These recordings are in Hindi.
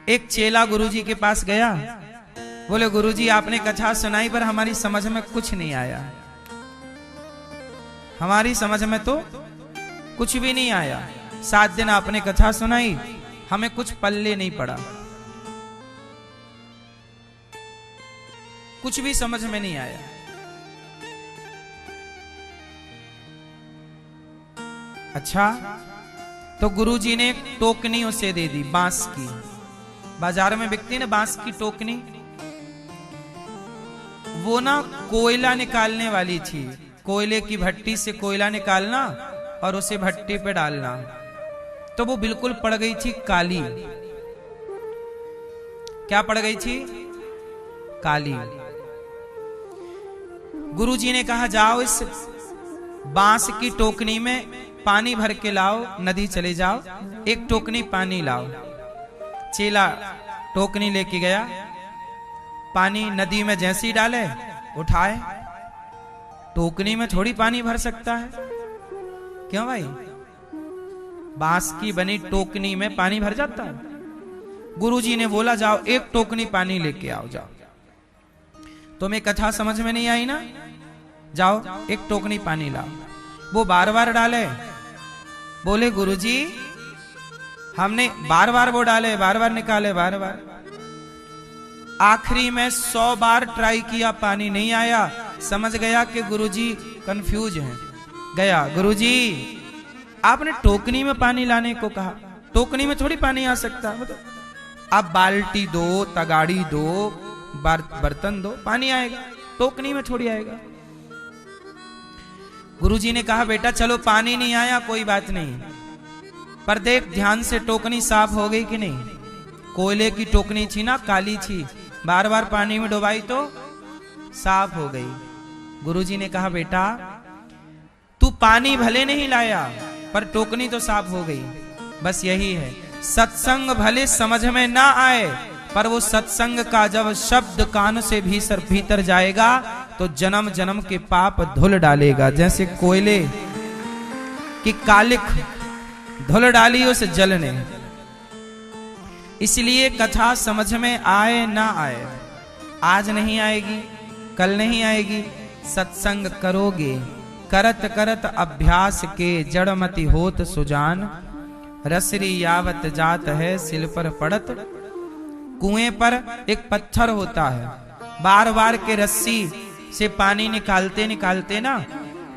एक चेला गुरुजी के पास गया, बोले गुरुजी आपने कथा सुनाई पर हमारी समझ में कुछ नहीं आया, हमारी समझ में तो कुछ भी नहीं आया। 7 दिन आपने कथा सुनाई, हमें कुछ पल्ले नहीं पड़ा, कुछ भी समझ में नहीं आया। अच्छा, तो गुरुजी ने एक टोकनी उसे दे दी, बांस की, बाजार में बिकती है ना बांस की टोकनी, वो ना कोयला निकालने वाली थी। कोयले की भट्टी से कोयला निकालना और उसे भट्टी पे डालना, तो वो बिल्कुल पड़ गई थी काली। क्या पड़ गई थी? काली। गुरुजी ने कहा जाओ इस बांस की टोकनी में पानी भर के लाओ, नदी चले जाओ, एक टोकनी पानी लाओ। चेला टोकनी लेके गया, पानी नदी में जैसे ही डाले उठाए, टोकनी में थोड़ी पानी भर सकता है, क्यों भाई? बांस की बनी टोकनी में पानी भर जाता है? गुरुजी ने बोला जाओ एक टोकनी पानी लेके आओ, जाओ। तुम्हें कथा समझ में नहीं आई ना, जाओ एक टोकनी पानी लाओ। वो बार बार डाले, बोले गुरुजी हमने बार बार वो डाले, बार बार निकाले, बार बार, आखिरी में 100 बार ट्राई किया, पानी नहीं आया। समझ गया कि गुरुजी कंफ्यूज हैं। गया, गुरुजी आपने टोकनी में पानी लाने को कहा, टोकनी में थोड़ी पानी आ सकता, मतलब आप बाल्टी दो, तगाड़ी दो, बर्तन दो, पानी आएगा, टोकनी में थोड़ी आएगा। गुरुजी ने कहा बेटा चलो पानी नहीं आया कोई बात नहीं, पर देख ध्यान से टोकनी साफ हो गई कि नहीं? कोयले की टोकनी थी ना, काली थी, बार बार पानी में डुबाई तो साफ हो गई। गुरुजी ने कहा बेटा तू पानी भले नहीं लाया पर टोकनी तो साफ हो गई। बस यही है, सत्संग भले समझ में ना आए पर वो सत्संग का जब शब्द कान से भीतर जाएगा तो जन्म जन्म के पाप धुल डालेगा। जैसे कोयले की कालिक धुल डाली उस जल ने। इसलिए कथा समझ में आए ना आए, आज नहीं आएगी, कल नहीं आएगी, सत्संग करोगे, करत करत अभ्यास के जड़मति होत सुजान, रसरी यावत जात है सिल पर पड़त। कुएं पर एक पत्थर होता है, बार बार के रस्सी से पानी निकालते निकालते ना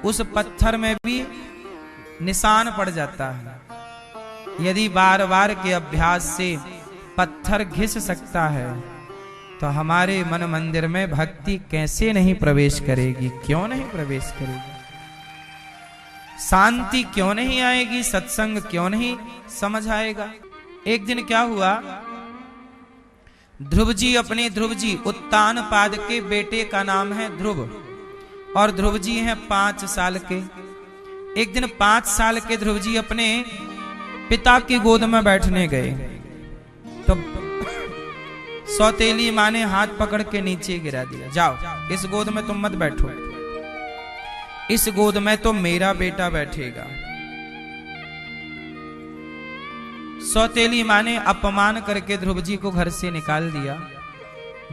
उस पत्थर में भी निशान पड़ जाता है। यदि बार बार के अभ्यास से पत्थर घिस सकता है तो हमारे मन मंदिर में भक्ति कैसे नहीं प्रवेश करेगी? क्यों नहीं प्रवेश करेगी? शांति क्यों नहीं आएगी? सत्संग क्यों नहीं समझ आएगा? एक दिन क्या हुआ, ध्रुव जी उत्तान पाद के बेटे का नाम है ध्रुव, और ध्रुव जी हैं 5 साल के। एक दिन 5 साल के ध्रुव जी अपने पिता की गोद में बैठने गए तो सौतेली माँ ने हाथ पकड़ के नीचे गिरा दिया, जाओ इस गोद में तुम मत बैठो, इस गोद में तो मेरा बेटा बैठेगा। सौतेली माँ ने अपमान करके ध्रुव जी को घर से निकाल दिया।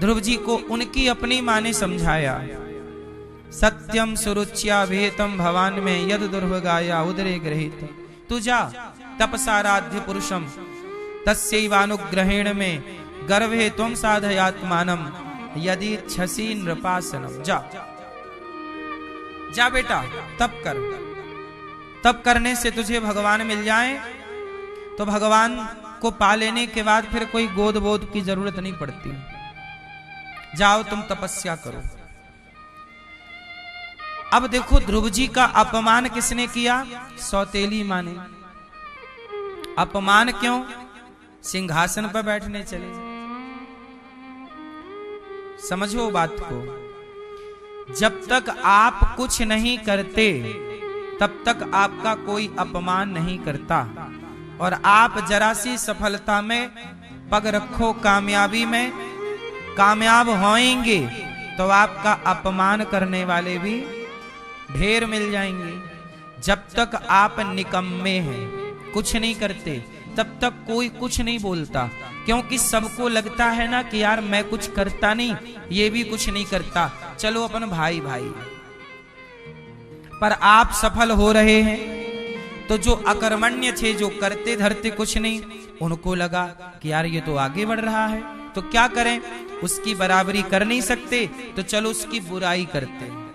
ध्रुव जी को उनकी अपनी माँ ने समझाया, सत्यम सुरुच्या भेतम भवान में यद दुर्भगाया उदरे ग्रहित। तू जा तपसाराध्य पुरुषम तस्यैवानुग्रहेण में गर्भे त्वं साधयात्मानम यदि छसी नृपासनम। जा जा बेटा, तप कर, तप करने से तुझे भगवान मिल जाए तो भगवान को पा लेने के बाद फिर कोई गोद बोध की जरूरत नहीं पड़ती। जाओ तुम तपस्या करो। अब देखो ध्रुव जी का अपमान किसने किया? सौतेली माँ ने। अपमान क्यों? सिंहासन पर बैठने चले। समझो बात को, जब तक आप कुछ नहीं करते तब तक आपका कोई अपमान नहीं करता, और आप जरा सी सफलता में पग रखो, कामयाबी में कामयाब होएंगे तो आपका अपमान करने वाले भी ढेर मिल जाएंगे। जब तक आप निकम्मे हैं, कुछ नहीं करते, तब तक कोई कुछ नहीं बोलता, क्योंकि सबको लगता है ना कि यार मैं कुछ करता नहीं, ये भी कुछ नहीं करता, चलो अपन भाई भाई। पर आप सफल हो रहे हैं तो जो अकर्मण्य थे, जो करते धरते कुछ नहीं, उनको लगा कि यार ये तो आगे बढ़ रहा है, तो क्या करें, उसकी बराबरी कर नहीं सकते तो चलो उसकी बुराई करते हैं।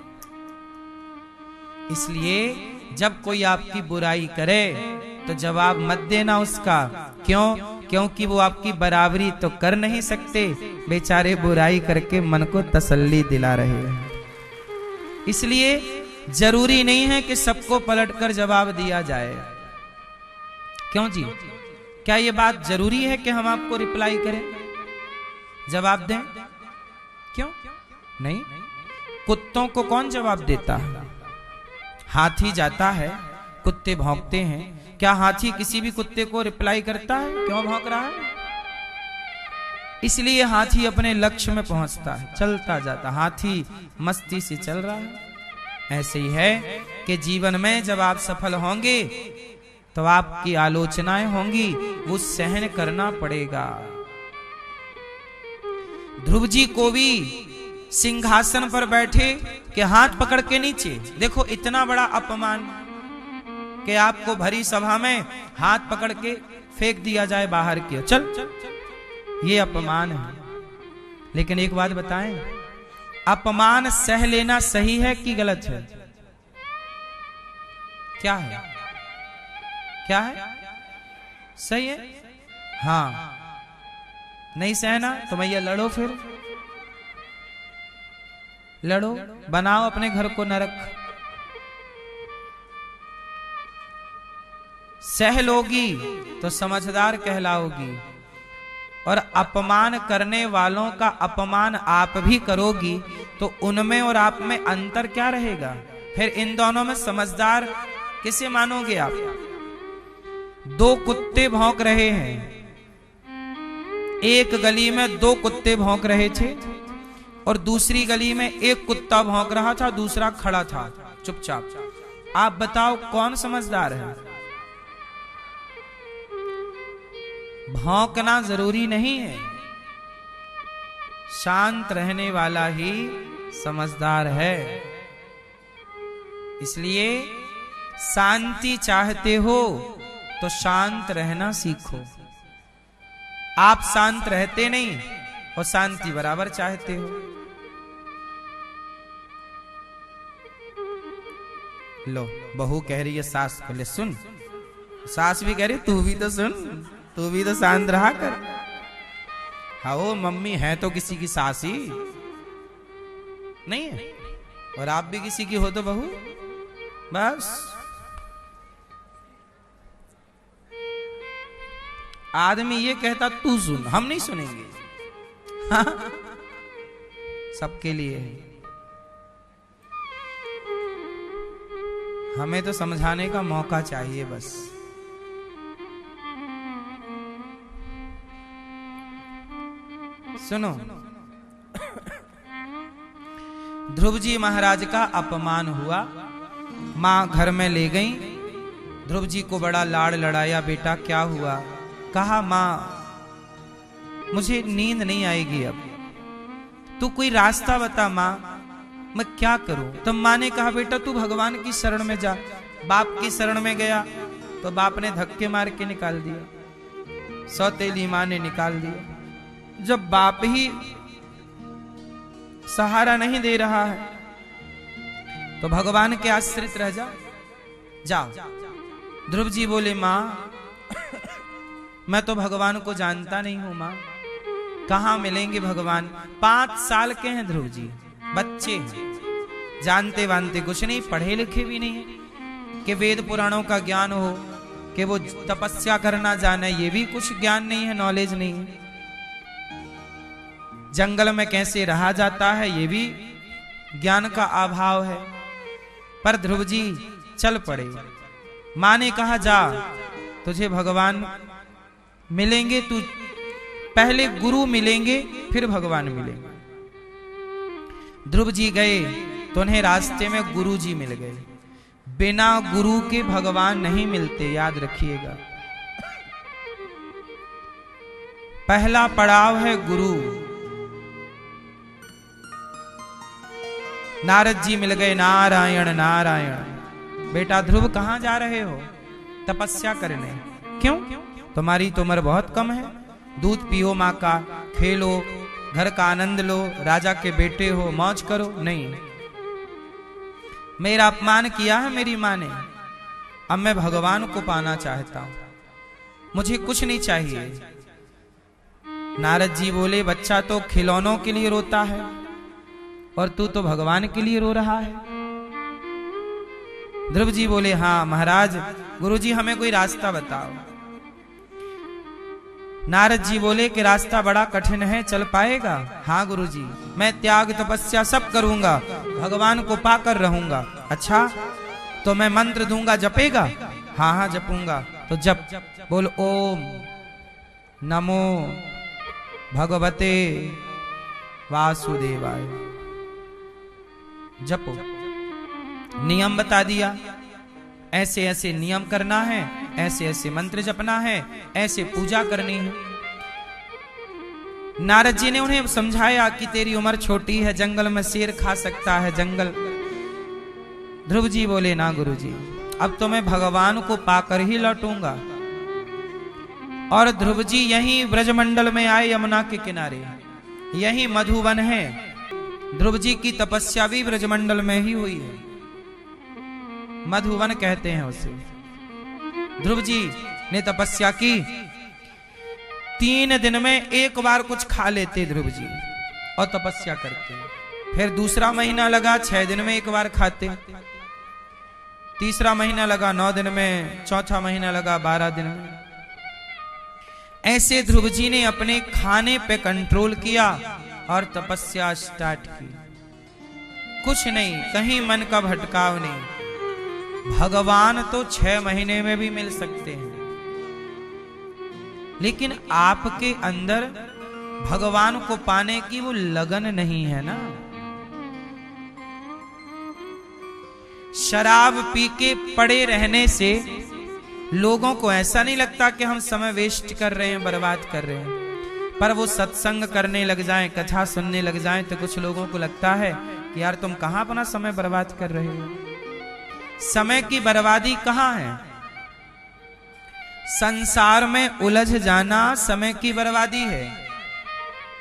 इसलिए जब कोई आपकी बुराई करे तो जवाब मत देना उसका। क्यों? क्योंकि वो आपकी बराबरी तो कर नहीं सकते, बेचारे बुराई करके मन को तसल्ली दिला रहे हैं। इसलिए जरूरी नहीं है कि सबको पलटकर जवाब दिया जाए। क्यों जी? क्या ये बात जरूरी है कि हम आपको रिप्लाई करें, जवाब दें? क्यों नहीं? कुत्तों को कौन जवाब देता है? हाथी जाता है, कुत्ते भौंकते हैं, क्या हाथी किसी भी कुत्ते को रिप्लाई करता है क्यों भौंक रहा है? इसलिए हाथी अपने लक्ष्य में पहुंचता है, चलता जाता, हाथी मस्ती से चल रहा है। ऐसे ही है कि जीवन में जब आप सफल होंगे तो आपकी आलोचनाएं होंगी, वो सहन करना पड़ेगा। ध्रुव जी को भी सिंहासन पर बैठे कि हाथ पकड़ के नीचे, देखो इतना बड़ा अपमान कि आपको भरी सभा में हाथ पकड़ के फेंक दिया जाए बाहर की ओर, चल, ये अपमान है। लेकिन एक बात बताएं, अपमान सह लेना सही है कि गलत है? क्या है? क्या है? सही है? हाँ, नहीं सहना तो भैया लड़ो, फिर लड़ो, बनाओ अपने घर को नरक। सह लोगी तो समझदार कहलाओगी, और अपमान करने वालों का अपमान आप भी करोगी तो उनमें और आप में अंतर क्या रहेगा? फिर इन दोनों में समझदार किसे मानोगे आप? दो कुत्ते भौंक रहे हैं, एक गली में दो कुत्ते भौंक रहे थे और दूसरी गली में एक कुत्ता भौंक रहा था, दूसरा खड़ा था चुपचाप। आप बताओ कौन समझदार है? भौंकना जरूरी नहीं है, शांत रहने वाला ही समझदार है। इसलिए शांति चाहते हो तो शांत रहना सीखो। आप शांत रहते नहीं और शांति बराबर चाहते हो। लो, बहू कह रही है सास को, ले सुन, सास भी कह रही तू भी तो सुन, तू भी तो शांत रहा कर। हाँ, वो मम्मी है तो किसी की सास ही नहीं है, और आप भी किसी की हो तो बहू। बस आदमी ये कहता तू सुन, हम नहीं सुनेंगे। हाँ? सबके लिए है, हमें तो समझाने का मौका चाहिए बस। सुनो, ध्रुव जी महाराज का अपमान हुआ, मां घर में ले गई, ध्रुव जी को बड़ा लाड़ लड़ाया, बेटा क्या हुआ? कहा मां मुझे नींद नहीं आएगी, अब तू कोई रास्ता बता मां, मैं क्या करूं? तब मां ने कहा बेटा तू भगवान की शरण में जा। बाप की शरण में गया तो बाप ने धक्के मार के निकाल दिया, सौतेली मां ने निकाल दिया। जब बाप ही सहारा नहीं दे रहा है तो भगवान के आश्रित रह जा, जाओ। ध्रुव जी बोले मां मैं तो भगवान को जानता नहीं हूं मां, कहां मिलेंगे भगवान? 5 साल के हैं ध्रुव जी, बच्चे हैं, जानते वानते कुछ नहीं, पढ़े लिखे भी नहीं है कि वेद पुराणों का ज्ञान हो, कि वो तपस्या करना जाने, ये भी कुछ ज्ञान नहीं है, नॉलेज नहीं है। जंगल में कैसे रहा जाता है ये भी ज्ञान का अभाव है। पर ध्रुव जी चल पड़े। मां ने कहा जा, तुझे भगवान मिलेंगे, तू पहले गुरु मिलेंगे फिर भगवान मिलेंगे। ध्रुव जी गए तो उन्हें रास्ते में गुरु जी मिल गए। बिना गुरु के भगवान नहीं मिलते, याद रखिएगा। पहला पड़ाव है गुरु। नारद जी मिल गए, नारायण नारायण। बेटा ध्रुव कहां जा रहे हो? तपस्या करने। क्यों? तुम्हारी तो उम्र बहुत कम है, दूध पियो माँ का, खेलो, घर का आनंद लो, राजा के बेटे हो, मौज करो। नहीं, मेरा अपमान किया है मेरी माँ ने, अब मैं भगवान को पाना चाहता हूं, मुझे कुछ नहीं चाहिए। नारद जी बोले, बच्चा तो खिलौनों के लिए रोता है और तू तो भगवान के लिए रो रहा है। ध्रुव जी बोले, हाँ महाराज, गुरुजी हमें कोई रास्ता बताओ। नारद जी बोले कि रास्ता बड़ा कठिन है, चल पाएगा? हाँ गुरुजी, मैं त्याग तपस्या सब करूंगा, भगवान को पाकर रहूंगा। अच्छा, तो मैं मंत्र दूंगा, जपेगा? हाँ हाँ जपूंगा। तो जप। बोल, ओम नमो भगवते वासुदेवाय। जपो। नियम बता दिया, ऐसे ऐसे नियम करना है, ऐसे ऐसे मंत्र जपना है, ऐसे पूजा करनी है। नारद जी ने उन्हें समझाया कि तेरी उम्र छोटी है, जंगल में शेर खा सकता है, जंगल। ध्रुव जी बोले, ना गुरुजी, अब तो मैं भगवान को पाकर ही लौटूंगा। और ध्रुव जी यहीं ब्रजमंडल में आए, यमुना के किनारे, यहीं मधुवन है। ध्रुव जी की तपस्या भी ब्रजमंडल में ही हुई है, मधुवन कहते हैं उसे। ध्रुव जी ने तपस्या की, 3 दिन में एक बार कुछ खा लेते ध्रुव जी और तपस्या करते। फिर दूसरा महीना लगा, 6 दिन में एक बार खाते। तीसरा महीना लगा 9 दिन में, चौथा महीना लगा 12 दिन में। ऐसे ध्रुव जी ने अपने खाने पे कंट्रोल किया और तपस्या स्टार्ट की। कुछ नहीं, कहीं मन का भटकाव नहीं। भगवान तो 6 महीने में भी मिल सकते हैं, लेकिन आपके अंदर भगवान को पाने की वो लगन नहीं है ना। शराब पी के पड़े रहने से लोगों को ऐसा नहीं लगता कि हम समय वेस्ट कर रहे हैं, बर्बाद कर रहे हैं। पर वो सत्संग करने लग जाएं, कथा सुनने लग जाएं, तो कुछ लोगों को लगता है कि यार तुम कहां अपना समय बर्बाद कर रहे हो। समय की बर्बादी कहां है? संसार में उलझ जाना समय की बर्बादी है।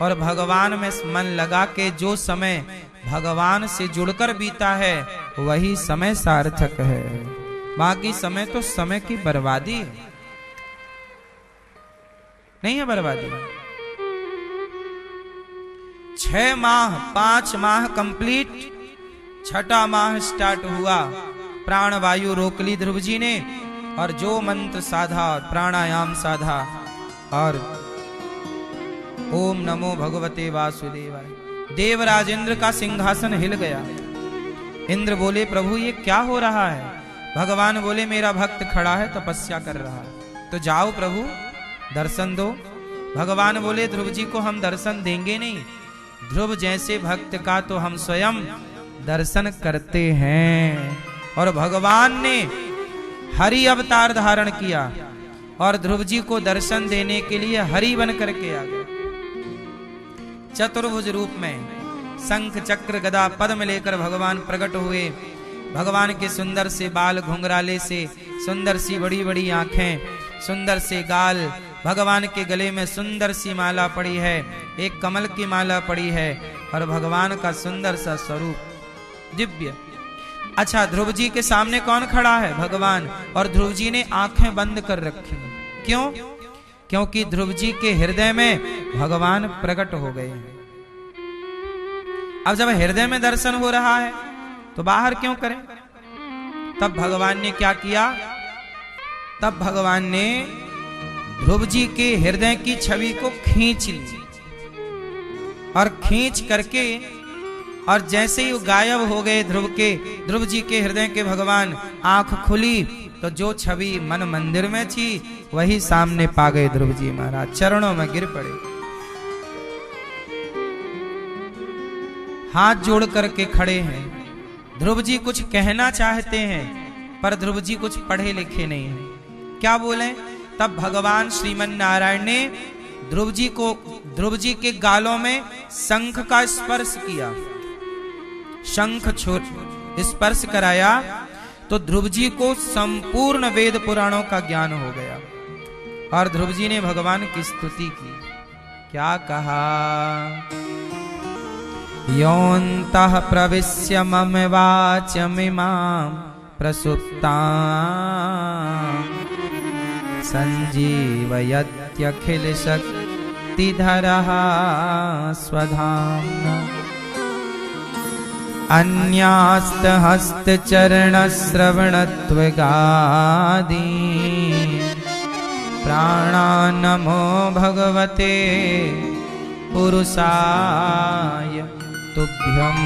और भगवान में मन लगा के जो समय भगवान से जुड़कर बीता है, वही समय सार्थक है। बाकी समय तो समय की बर्बादी है, नहीं है बर्बादी। 6 माह 5 माह कंप्लीट, 6ठा माह स्टार्ट हुआ, प्राण वायु रोक ली ध्रुव जी ने, और जो मंत्र साधा, प्राणायाम साधा, और ओम नमो भगवते वासुदेवाय। देवराज इंद्र का सिंहासन हिल गया। इंद्र बोले, प्रभु ये क्या हो रहा है? भगवान बोले, मेरा भक्त खड़ा है, तपस्या कर रहा है, तो जाओ प्रभु दर्शन दो। भगवान बोले, ध्रुव जी को हम दर्शन देंगे नहीं, ध्रुव जैसे भक्त का तो हम स्वयं दर्शन करते हैं। और भगवान ने हरि अवतार धारण किया और ध्रुव जी को दर्शन देने के लिए हरि बन करके आ गए। चतुर्भुज रूप में शंख चक्र गदा पद्म लेकर भगवान प्रकट हुए। भगवान के सुंदर से बाल, घुंघराले से, सुंदर सी बड़ी बड़ी आंखें, सुंदर से गाल, भगवान के गले में सुंदर सी माला पड़ी है, एक कमल की माला पड़ी है, और भगवान का सुंदर सा स्वरूप दिव्य। अच्छा, ध्रुव जी के सामने कौन खड़ा है? भगवान। और ध्रुव जी ने आंखें बंद कर रखी। क्यों? क्योंकि ध्रुव जी के हृदय में भगवान प्रकट हो गए हैं। अब जब हृदय में दर्शन हो रहा है तो बाहर क्यों करें? तब भगवान ने क्या किया? तब भगवान ने ध्रुव जी के हृदय की छवि को खींच ली, और खींच करके, और जैसे ही वो गायब हो गए ध्रुव जी के हृदय के भगवान, आंख खुली तो जो छवि मन मंदिर में थी वही सामने पा गए ध्रुव जी महाराज। चरणों में गिर पड़े, हाथ जोड़ करके खड़े हैं। ध्रुव जी कुछ कहना चाहते हैं, पर ध्रुव जी कुछ पढ़े लिखे नहीं हैं। क्या बोले? तब भगवान श्रीमन नारायण ने ध्रुव जी के गालों में शंख का स्पर्श किया, शंख स्पर्श कराया तो ध्रुव जी को संपूर्ण वेद पुराणों का ज्ञान हो गया। और ध्रुव जी ने भगवान की स्तुति की, क्या कहा? योऽन्तः प्रविश्य मम वाचमिमां प्रसुप्तां सञ्जीवयत्यखिलशक्तिधरः स्वधाम्ना अन्यास्तहस्तचरणश्रवणत्वगादि प्राणान्नमो भगवते पुरुषाय तुभ्यम्।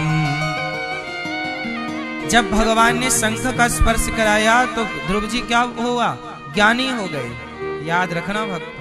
जब भगवान ने शंख का स्पर्श कराया तो ध्रुव जी क्या हुआ? ज्ञानी हो गए। याद रखना भक्त,